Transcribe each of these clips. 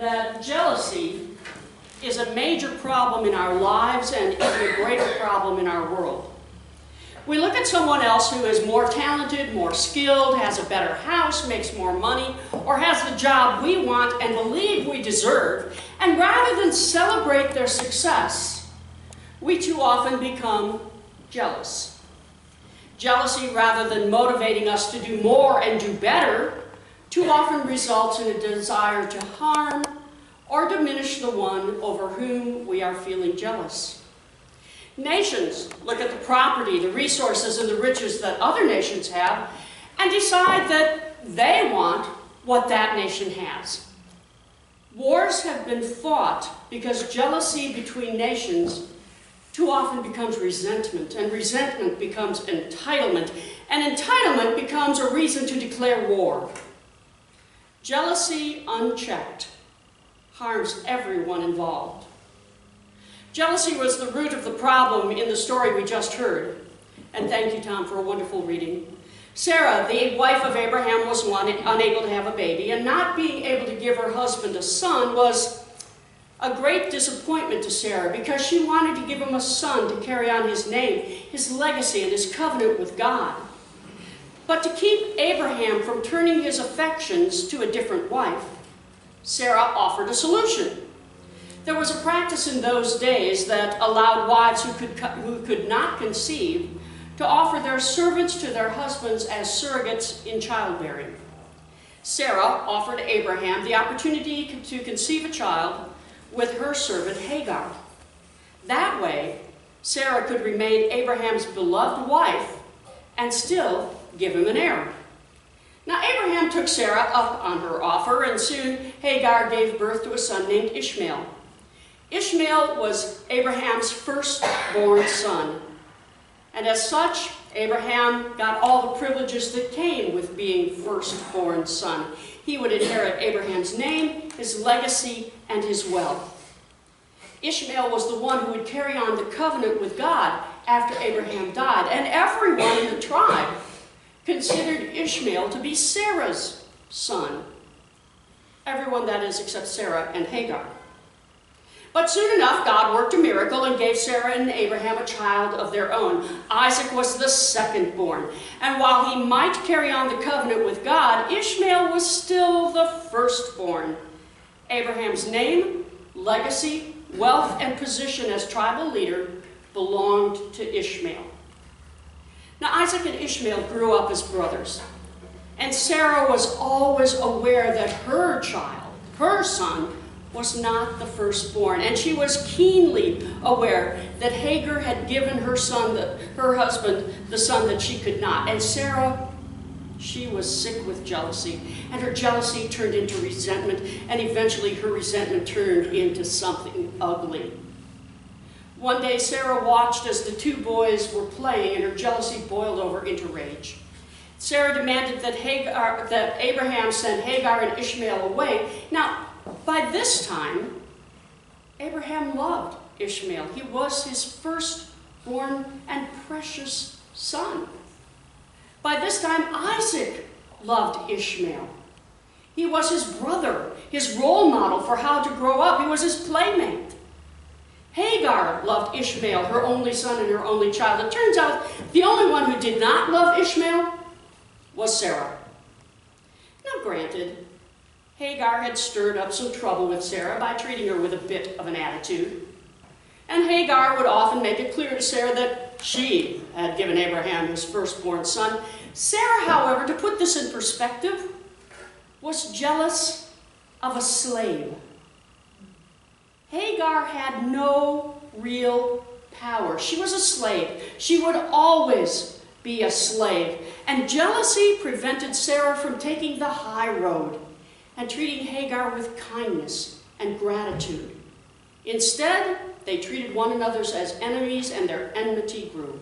that jealousy is a major problem in our lives and even a greater problem in our world. We look at someone else who is more talented, more skilled, has a better house, makes more money, or has the job we want and believe we deserve, and rather than celebrate their success, we too often become jealous. Jealousy, rather than motivating us to do more and do better, too often results in a desire to harm or diminish the one over whom we are feeling jealous. Nations look at the property, the resources, and the riches that other nations have and decide that they want what that nation has. Wars have been fought because jealousy between nations too often becomes resentment, and resentment becomes entitlement, and entitlement becomes a reason to declare war. Jealousy unchecked harms everyone involved. Jealousy was the root of the problem in the story we just heard. And thank you, Tom, for a wonderful reading. Sarah, the wife of Abraham, was unable to have a baby, and not being able to give her husband a son was a great disappointment to Sarah because she wanted to give him a son to carry on his name, his legacy, and his covenant with God. But to keep Abraham from turning his affections to a different wife, Sarah offered a solution. There was a practice in those days that allowed wives who could not conceive to offer their servants to their husbands as surrogates in childbearing. Sarah offered Abraham the opportunity to conceive a child with her servant Hagar. That way, Sarah could remain Abraham's beloved wife and still give him an heir. Now Abraham took Sarah up on her offer, and soon Hagar gave birth to a son named Ishmael. Ishmael was Abraham's firstborn son, and as such, Abraham got all the privileges that came with being firstborn son. He would inherit Abraham's name, his legacy, and his wealth. Ishmael was the one who would carry on the covenant with God after Abraham died, and everyone in the tribe considered Ishmael to be Sarah's son. Everyone, that is, except Sarah and Hagar. But soon enough, God worked a miracle and gave Sarah and Abraham a child of their own. Isaac was the second-born. And while he might carry on the covenant with God, Ishmael was still the firstborn. Abraham's name, legacy, wealth, and position as tribal leader belonged to Ishmael. Now, Isaac and Ishmael grew up as brothers. And Sarah was always aware that her child, her son, was not the firstborn, and she was keenly aware that Hagar had given her son, her husband, the son that she could not. And Sarah, she was sick with jealousy, and her jealousy turned into resentment, and eventually her resentment turned into something ugly. One day, Sarah watched as the two boys were playing, and her jealousy boiled over into rage. Sarah demanded that Abraham send Hagar and Ishmael away. Now, by this time, Abraham loved Ishmael. He was his firstborn and precious son. By this time, Isaac loved Ishmael. He was his brother, his role model for how to grow up. He was his playmate. Hagar loved Ishmael, her only son and her only child. It turns out the only one who did not love Ishmael was Sarah. Now, granted, Hagar had stirred up some trouble with Sarah by treating her with a bit of an attitude. And Hagar would often make it clear to Sarah that she had given Abraham his firstborn son. Sarah, however, to put this in perspective, was jealous of a slave. Hagar had no real power. She was a slave. She would always be a slave. And jealousy prevented Sarah from taking the high road and treating Hagar with kindness and gratitude. Instead, they treated one another as enemies, and their enmity grew.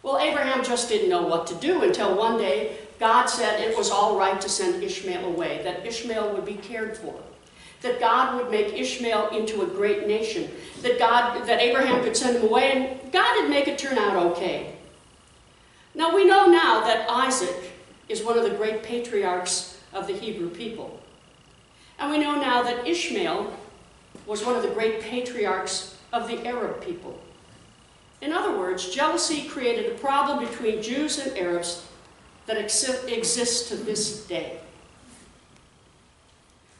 Well, Abraham just didn't know what to do until one day God said it was all right to send Ishmael away, that Ishmael would be cared for, that God would make Ishmael into a great nation, that Abraham could send him away, and God would make it turn out okay. Now, we know now that Isaac is one of the great patriarchs of the Hebrew people. And we know now that Ishmael was one of the great patriarchs of the Arab people. In other words, jealousy created a problem between Jews and Arabs that exists to this day.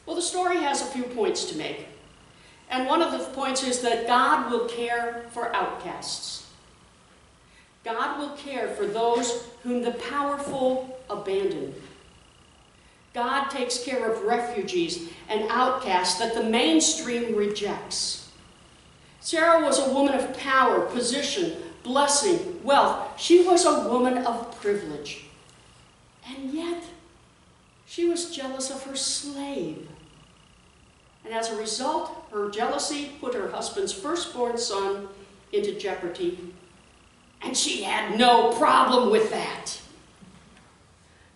Well, the story has a few points to make. And one of the points is that God will care for outcasts. God will care for those whom the powerful abandon. God takes care of refugees and outcasts that the mainstream rejects. Sarah was a woman of power, position, blessing, wealth. She was a woman of privilege. And yet, she was jealous of her slave. And as a result, her jealousy put her husband's firstborn son into jeopardy. And she had no problem with that.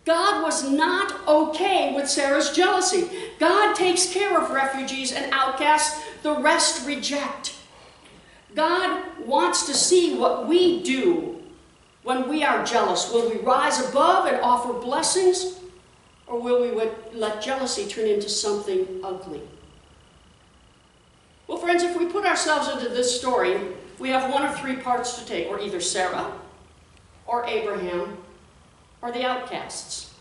God was not okay with Sarah's jealousy. God takes care of refugees and outcasts. The rest reject. God wants to see what we do when we are jealous. Will we rise above and offer blessings, or will we let jealousy turn into something ugly? Well, friends, if we put ourselves into this story, we have one of three parts to take. We're either Sarah, or Abraham, or the outcasts.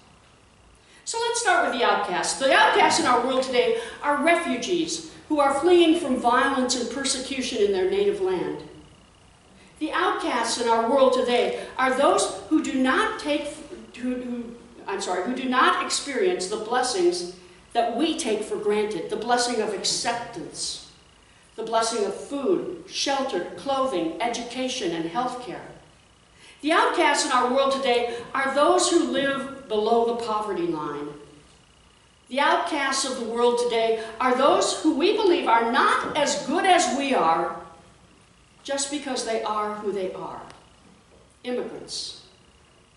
So let's start with the outcasts. The outcasts in our world today are refugees who are fleeing from violence and persecution in their native land. The outcasts in our world today are those who do not who do not experience the blessings that we take for granted, the blessing of acceptance, the blessing of food, shelter, clothing, education, and health care. The outcasts in our world today are those who live below the poverty line. The outcasts of the world today are those who we believe are not as good as we are just because they are who they are. Immigrants,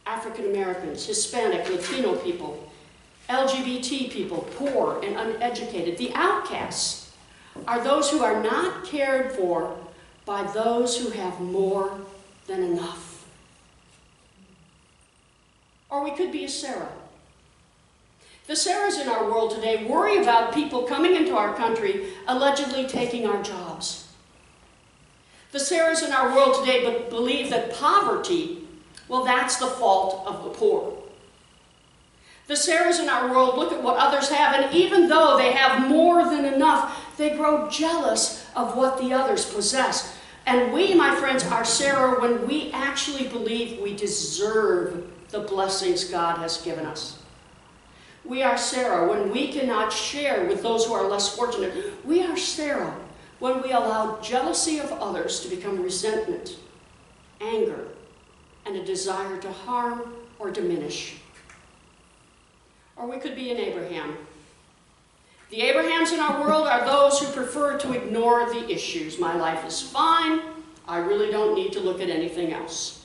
African Americans, Hispanic, Latino people, LGBT people, poor and uneducated. The outcasts are those who are not cared for by those who have more than enough. Or we could be a Sarah. The Sarahs in our world today worry about people coming into our country allegedly taking our jobs. The Sarahs in our world today believe that poverty, well, that's the fault of the poor. The Sarahs in our world look at what others have, and even though they have more than enough, they grow jealous of what the others possess. And we, my friends, are Sarah when we actually believe we deserve the blessings God has given us. We are Sarah when we cannot share with those who are less fortunate. We are Sarah when we allow jealousy of others to become resentment, anger, and a desire to harm or diminish. Or we could be an Abraham. The Abrahams in our world are those who prefer to ignore the issues. My life is fine. I really don't need to look at anything else.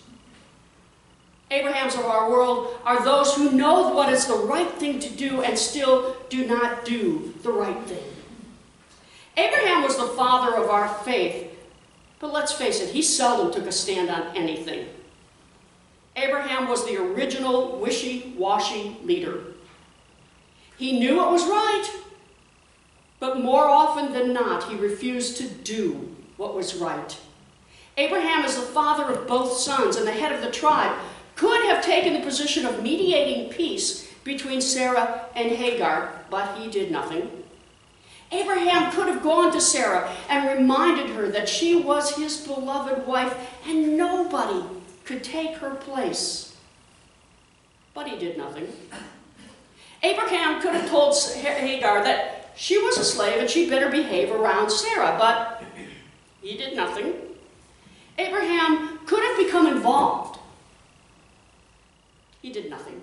Abrahams of our world are those who know what is the right thing to do and still do not do the right thing. Abraham was the father of our faith, but let's face it, he seldom took a stand on anything. Abraham was the original wishy-washy leader. He knew it was right, but more often than not, he refused to do what was right. Abraham is the father of both sons and the head of the tribe, could have taken the position of mediating peace between Sarah and Hagar, but he did nothing. Abraham could have gone to Sarah and reminded her that she was his beloved wife and nobody could take her place. But he did nothing. Abraham could have told Hagar that she was a slave and she better behave around Sarah, but he did nothing. Abraham could have become involved. He did nothing.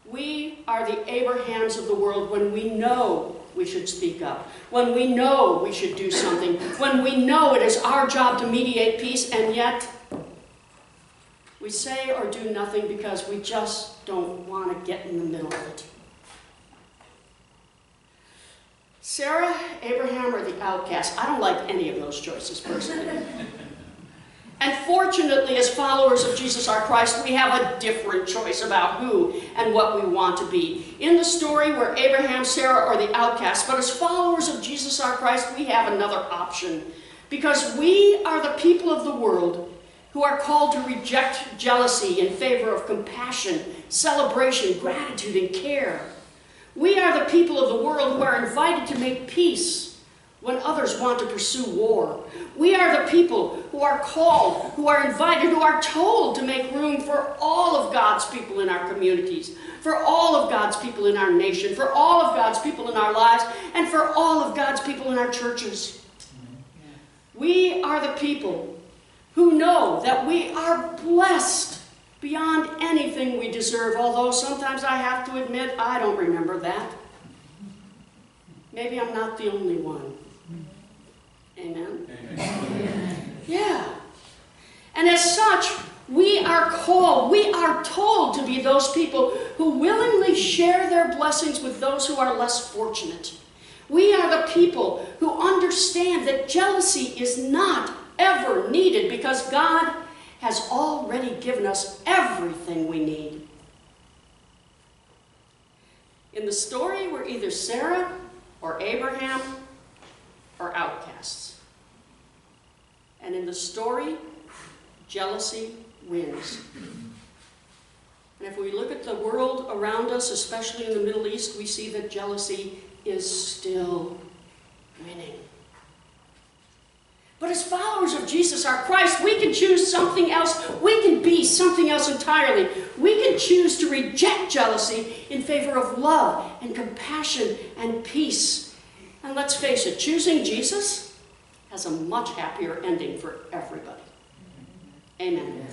We are the Abrahams of the world when we know we should speak up, when we know we should do something, when we know it is our job to mediate peace, and yet we say or do nothing because we just don't want to get in the middle of it. Sarah, Abraham, or the outcast? I don't like any of those choices personally. And fortunately, as followers of Jesus our Christ, we have a different choice about who and what we want to be. In the story, we're Abraham, Sarah, or the outcasts. But as followers of Jesus our Christ, we have another option. Because we are the people of the world who are called to reject jealousy in favor of compassion, celebration, gratitude, and care. We are the people of the world who are invited to make peace when others want to pursue war. We are the people who are called, who are invited, who are told to make room for all of God's people in our communities, for all of God's people in our nation, for all of God's people in our lives, and for all of God's people in our churches. We are the people who know that we are blessed beyond anything we deserve, although sometimes I have to admit I don't remember that. Maybe I'm not the only one. Amen? Amen. Yeah. And as such, we are called, we are told to be those people who willingly share their blessings with those who are less fortunate. We are the people who understand that jealousy is not ever needed because God has already given us everything we need. In the story, we're either Sarah or Abraham or outcasts. And in the story, jealousy wins. And if we look at the world around us, especially in the Middle East, we see that jealousy is still winning. But as followers of Jesus our Christ, we can choose something else. We can be something else entirely. We can choose to reject jealousy in favor of love and compassion and peace. And let's face it, choosing Jesus has a much happier ending for everybody. Amen.